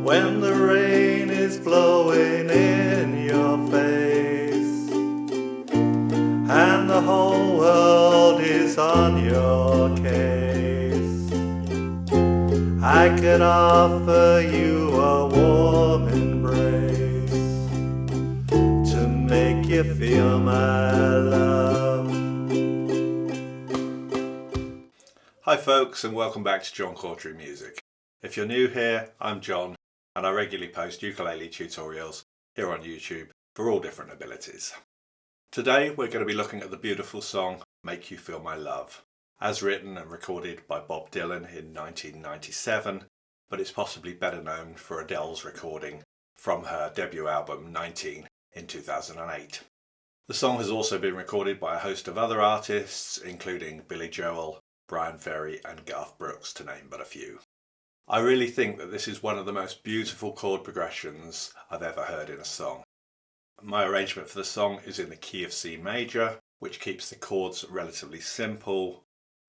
when the rain is blowing in your face and the whole world is on your case. I could offer you a warm embrace to make you feel my love. Hi folks, and welcome back to John Cawtrey Music. If you're new here, I'm John, and I regularly post ukulele tutorials here on YouTube for all different abilities. Today we're going to be looking at the beautiful song Make You Feel My Love, as written and recorded by Bob Dylan in 1997, but it's possibly better known for Adele's recording from her debut album 19 in 2008. The song has also been recorded by a host of other artists, including Billy Joel, Brian Ferry and Garth Brooks, to name but a few. I really think that this is one of the most beautiful chord progressions I've ever heard in a song. My arrangement for the song is in the key of C major, which keeps the chords relatively simple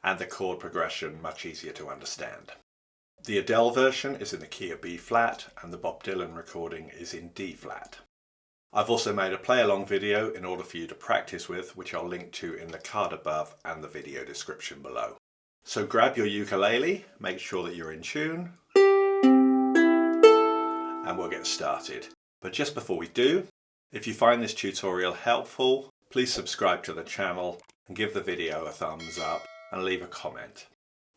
and the chord progression much easier to understand. The Adele version is in the key of B flat and the Bob Dylan recording is in D flat. I've also made a play-along video in order for you to practice with, which I'll link to in the card above and the video description below. So grab your ukulele, make sure that you're in tune, and we'll get started. But just before we do, if you find this tutorial helpful, please subscribe to the channel and give the video a thumbs up and leave a comment.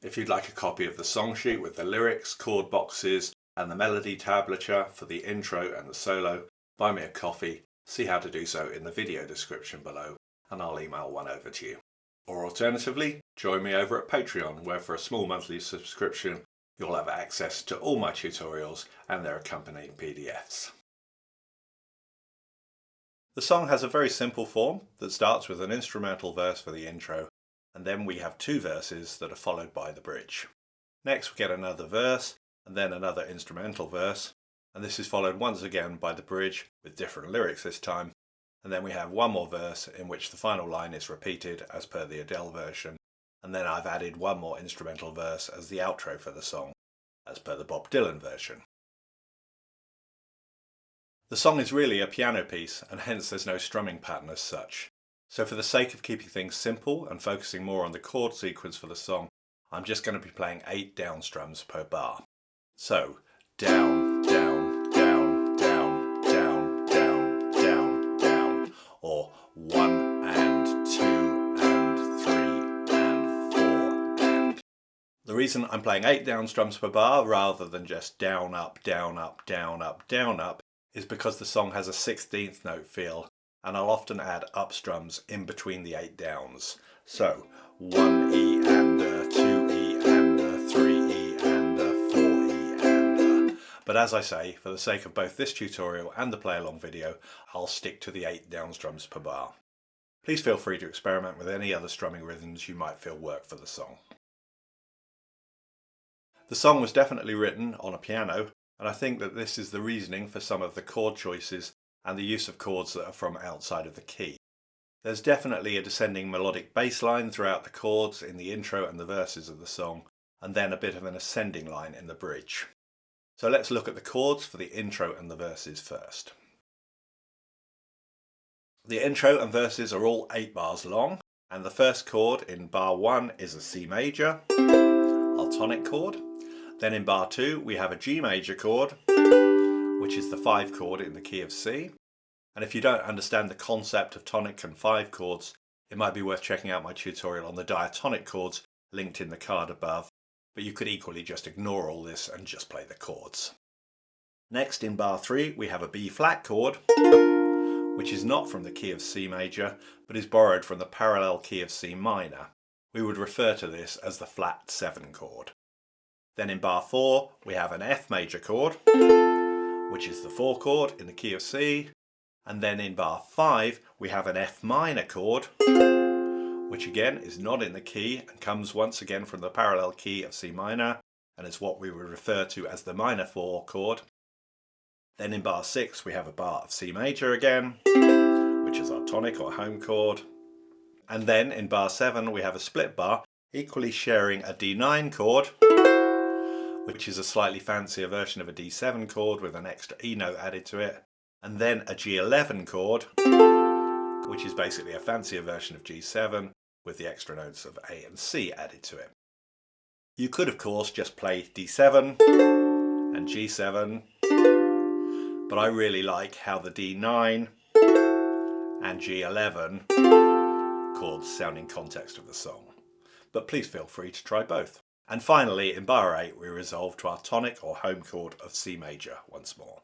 If you'd like a copy of the song sheet with the lyrics, chord boxes and the melody tablature for the intro and the solo, buy me a coffee. See how to do so in the video description below and I'll email one over to you. Or alternatively, join me over at Patreon, where for a small monthly subscription you'll have access to all my tutorials and their accompanying PDFs. The song has a very simple form that starts with an instrumental verse for the intro, and then we have two verses that are followed by the bridge. Next we get another verse and then another instrumental verse, and this is followed once again by the bridge with different lyrics this time, and then we have one more verse in which the final line is repeated as per the Adele version, and then I've added one more instrumental verse as the outro for the song as per the Bob Dylan version. The song is really a piano piece and hence there's no strumming pattern as such. So for the sake of keeping things simple and focusing more on the chord sequence for the song, I'm just going to be playing 8 down strums per bar. So down, down, down, down, down, down, down, down, or 1 and 2 and 3 and 4 and. The reason I'm playing 8 down strums per bar rather than just down, up, down, up, down, up, down, up is because the song has a 16th note feel, and I'll often add up strums in between the 8 downs. So 1 E and a 2 E and a 3 E and a 4 E and a. But as I say, for the sake of both this tutorial and the play-along video, I'll stick to the 8 down strums per bar. Please feel free to experiment with any other strumming rhythms you might feel work for the song. The song was definitely written on a piano, and I think that this is the reasoning for some of the chord choices and the use of chords that are from outside of the key. There's definitely a descending melodic bass line throughout the chords in the intro and the verses of the song, and then a bit of an ascending line in the bridge. So let's look at the chords for the intro and the verses first. The intro and verses are all 8 bars long, and the first chord in bar 1 is a C major, our tonic chord. Then in bar 2 we have a G major chord, which is the 5 chord in the key of C. And if you don't understand the concept of tonic and 5 chords, it might be worth checking out my tutorial on the diatonic chords linked in the card above, but you could equally just ignore all this and just play the chords. Next in bar 3 we have a B flat chord, which is not from the key of C major, but is borrowed from the parallel key of C minor. We would refer to this as the flat 7 chord. Then in bar 4 we have an F major chord, which is the 4 chord in the key of C, and then in bar 5 we have an F minor chord, which again is not in the key and comes once again from the parallel key of C minor and is what we would refer to as the minor 4 chord. Then in bar 6 we have a bar of C major again, which is our tonic or home chord, and then in bar 7 we have a split bar equally sharing a D9 chord, which is a slightly fancier version of a D7 chord with an extra E note added to it, and then a G11 chord, which is basically a fancier version of G7 with the extra notes of A and C added to it. You could, of course, just play D7 and G7, but I really like how the D9 and G11 chords sound in context of the song. But please feel free to try both. And finally, in bar 8, we resolve to our tonic or home chord of C major once more.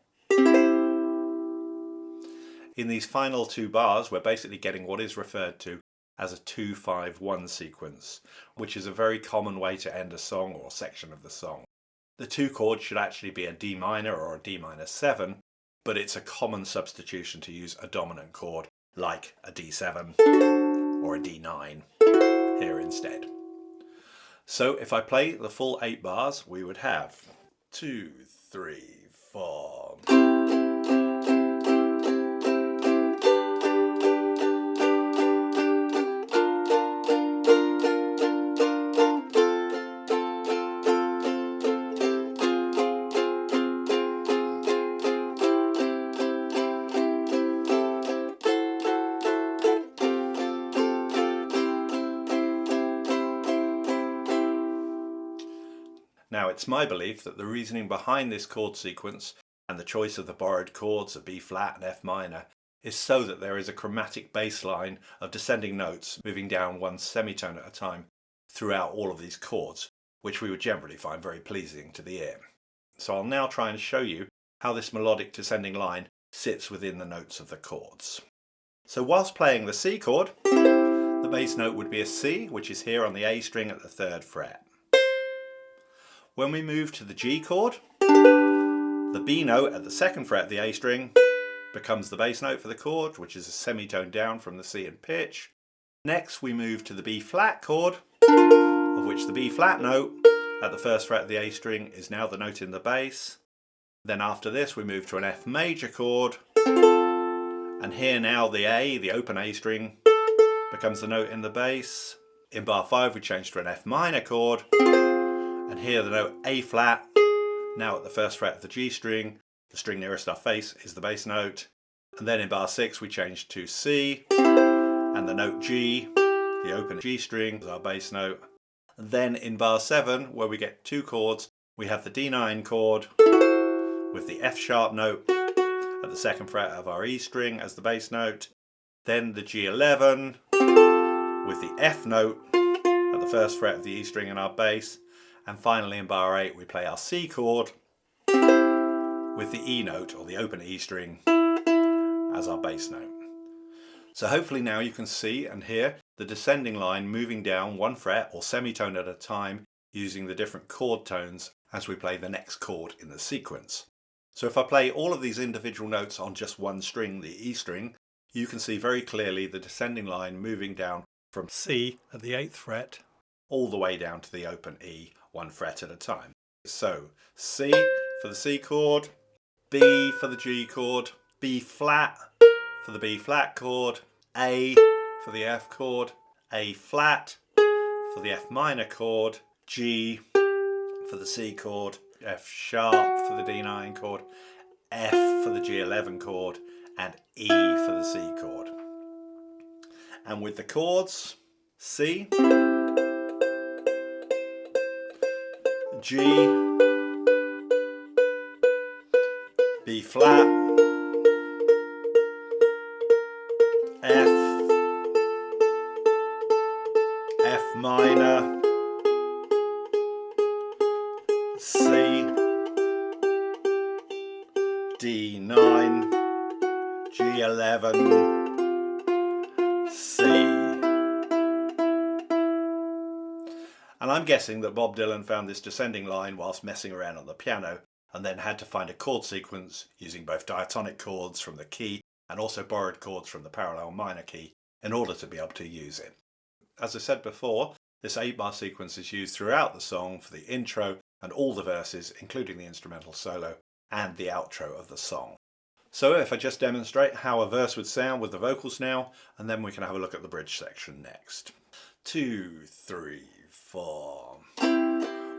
In these final two bars, we're basically getting what is referred to as a 2-5-1 sequence, which is a very common way to end a song or section of the song. The two chords should actually be a D minor or a D minor 7, but it's a common substitution to use a dominant chord like a D7 or a D9 here instead. So if I play the full 8 bars, we would have 2, 3, 4. Now, it's my belief that the reasoning behind this chord sequence and the choice of the borrowed chords of B flat and F minor is so that there is a chromatic bass line of descending notes moving down one semitone at a time throughout all of these chords, which we would generally find very pleasing to the ear. So I'll now try and show you how this melodic descending line sits within the notes of the chords. So whilst playing the C chord, the bass note would be a C, which is here on the A string at the 3rd fret. When we move to the G chord, the B note at the 2nd fret of the A string becomes the bass note for the chord, which is a semitone down from the C in pitch. Next we move to the B flat chord, of which the B flat note at the 1st fret of the A string is now the note in the bass. Then after this we move to an F major chord, and here now the A, the open A string, becomes the note in the bass. In bar 5 we change to an F minor chord, and here the note A flat, now at the 1st fret of the G string, the string nearest our face is the bass note. And then in bar 6 we change to C, and the note G, the open G string, is our bass note. And then in bar 7, where we get 2 chords, we have the D9 chord with the F sharp note at the 2nd fret of our E string as the bass note. Then the G11 with the F note at the 1st fret of the E string in our bass. And finally in bar 8 we play our C chord with the E note or the open E string as our bass note. So hopefully now you can see and hear the descending line moving down one fret or semitone at a time using the different chord tones as we play the next chord in the sequence. So if I play all of these individual notes on just one string, the E string, you can see very clearly the descending line moving down from C at the 8th fret all the way down to the open E, one fret at a time. So C for the C chord, B for the G chord, B flat for the B flat chord, A for the F chord, A flat for the F minor chord, G for the C chord, F sharp for the D9 chord, F for the G11 chord, and E for the C chord. And with the chords, C, G, B flat, F, F minor, C, D9, G11, C. And I'm guessing that Bob Dylan found this descending line whilst messing around on the piano and then had to find a chord sequence using both diatonic chords from the key and also borrowed chords from the parallel minor key in order to be able to use it. As I said before, this 8-bar sequence is used throughout the song for the intro and all the verses, including the instrumental solo and the outro of the song. So if I just demonstrate how a verse would sound with the vocals now, and then we can have a look at the bridge section next. 2, 3, 4.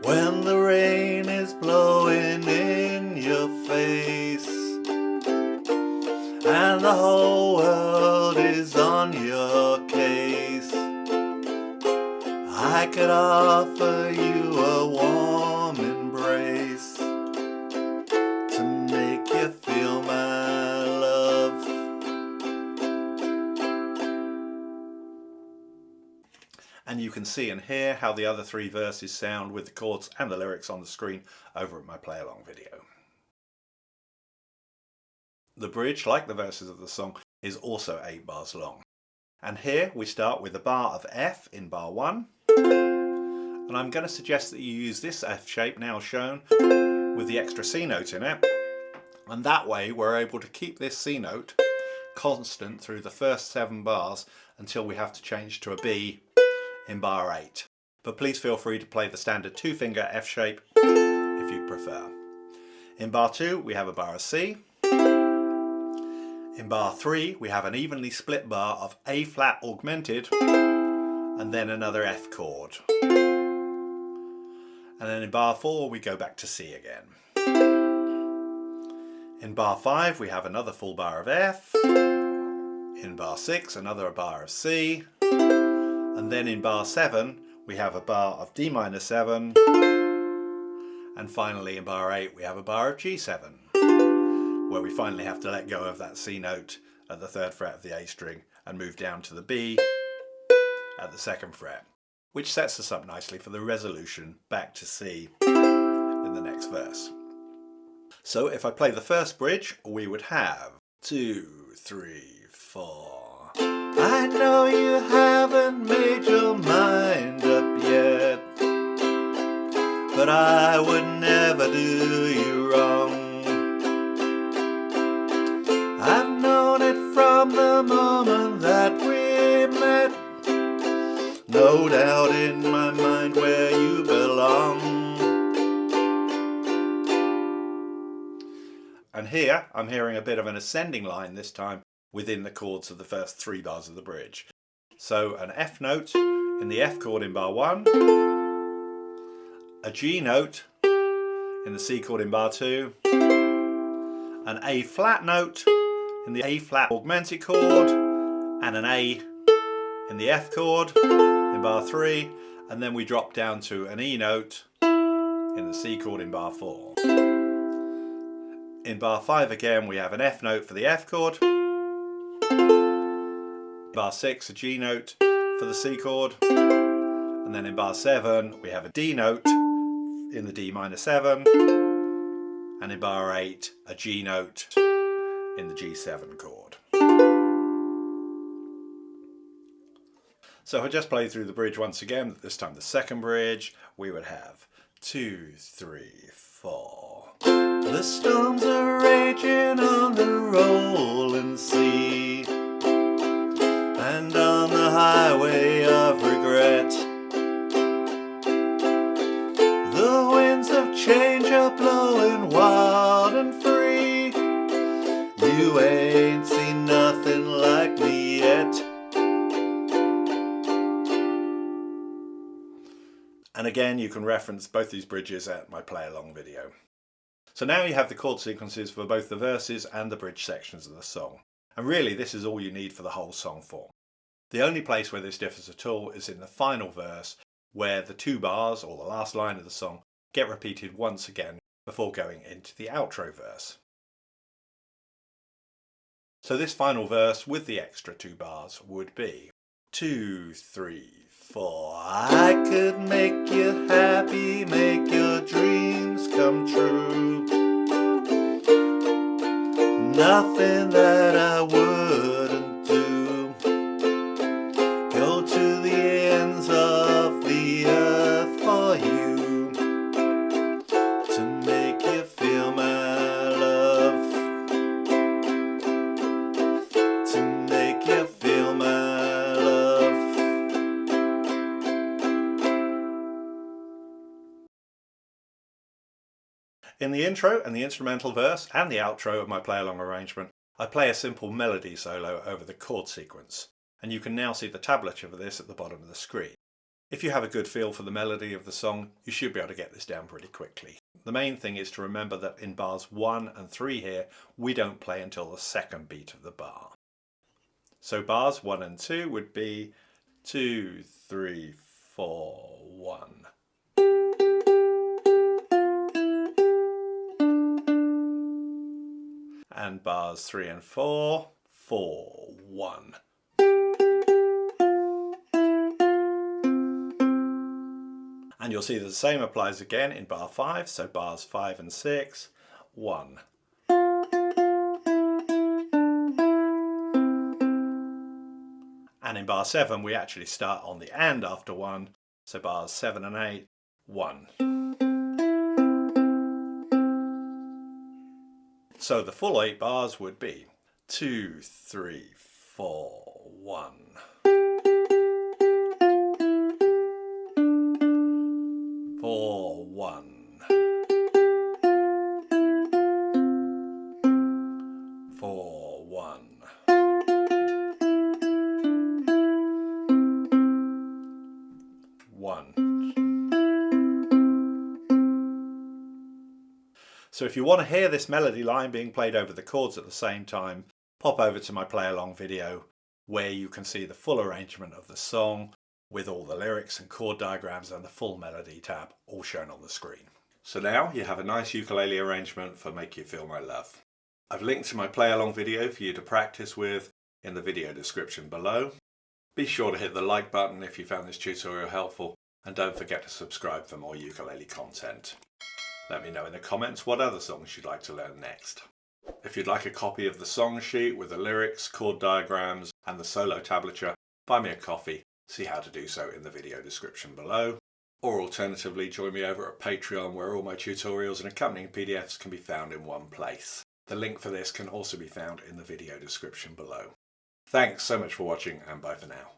when the rain is blowing in your face and the whole world is on your case. I could offer you a warm embrace to make you feel my love. And you can see and hear how the other three verses sound with the chords and the lyrics on the screen over at my play along video. The bridge, like the verses of the song, is also 8 bars long. And here we start with a bar of F in bar 1. And I'm going to suggest that you use this F shape now shown with the extra C note in it. And that way we're able to keep this C note constant through the first 7 bars until we have to change to a B in bar 8. But please feel free to play the standard 2-finger F shape if you prefer. In bar 2 we have a bar of C. In bar 3 we have an evenly split bar of A flat augmented and then another F chord. And then in bar 4 we go back to C again. In bar 5 we have another full bar of F. In bar 6 another bar of C. And then in bar 7 we have a bar of D minor 7. And finally in bar 8 we have a bar of G7, where we finally have to let go of that C note at the 3rd fret of the A string and move down to the B at the 2nd fret, which sets us up nicely for the resolution back to C in the next verse. So if I play the first bridge, we would have 2, 3, 4. I know you haven't made your mind up yet, but I would never do you wrong. I've known it from the moment that we met, no doubt in my mind where you belong. And here I'm hearing a bit of an ascending line this time within the chords of the first 3 bars of the bridge. So an F note in the F chord in bar 1, a G note in the C chord in bar 2, an A flat note in the A flat augmented chord, and an A in the F chord in bar 3, and then we drop down to an E note in the C chord in bar 4. In bar 5 again we have an F note for the F chord, bar 6 a G note for the C chord, and then in bar 7 we have a D note in the D minor 7, and in bar 8 a G note in the G7 chord. So if I just play through the bridge once again, this time the second bridge, we would have 2, 3, 4. The storms are raging on the rolling sea, and on the highway of regret, the winds of change are blowing wild and free. You ain't seen nothing like me yet. And again, you can reference both these bridges at my play along video. So now you have the chord sequences for both the verses and the bridge sections of the song. And really this is all you need for the whole song form. The only place where this differs at all is in the final verse, where the 2 bars, or the last line of the song, get repeated once again before going into the outro verse. So this final verse with the extra 2 bars would be 2, 3, 4. I could make you happy, make your dreams come true. Nothing that I wouldn't do. Go to the ends of the earth for you, to make you feel my love, to make you feel my love. In the intro and the instrumental verse and the outro of my play-along arrangement, I play a simple melody solo over the chord sequence, and you can now see the tablature for this at the bottom of the screen. If you have a good feel for the melody of the song, you should be able to get this down pretty quickly. The main thing is to remember that in bars 1 and 3 here, we don't play until the second beat of the bar. So bars 1 and 2 would be 2, 3, 4, 1. And bars 3 and 4, 4, 1. And you'll see that the same applies again in bar 5, so bars 5 and 6, 1. And in bar 7 we actually start on the and after 1, so bars 7 and 8, 1. So the full 8 bars would be 2, 3, 4, 1. 4, 1. 4, 1. 1. So if you want to hear this melody line being played over the chords at the same time, pop over to my play along video where you can see the full arrangement of the song with all the lyrics and chord diagrams and the full melody tab all shown on the screen. So now you have a nice ukulele arrangement for Make You Feel My Love. I've linked to my play along video for you to practice with in the video description below. Be sure to hit the like button if you found this tutorial helpful, and don't forget to subscribe for more ukulele content. Let me know in the comments what other songs you'd like to learn next. If you'd like a copy of the song sheet with the lyrics, chord diagrams and the solo tablature, buy me a coffee. See how to do so in the video description below. Or alternatively, join me over at Patreon where all my tutorials and accompanying PDFs can be found in one place. The link for this can also be found in the video description below. Thanks so much for watching, and bye for now.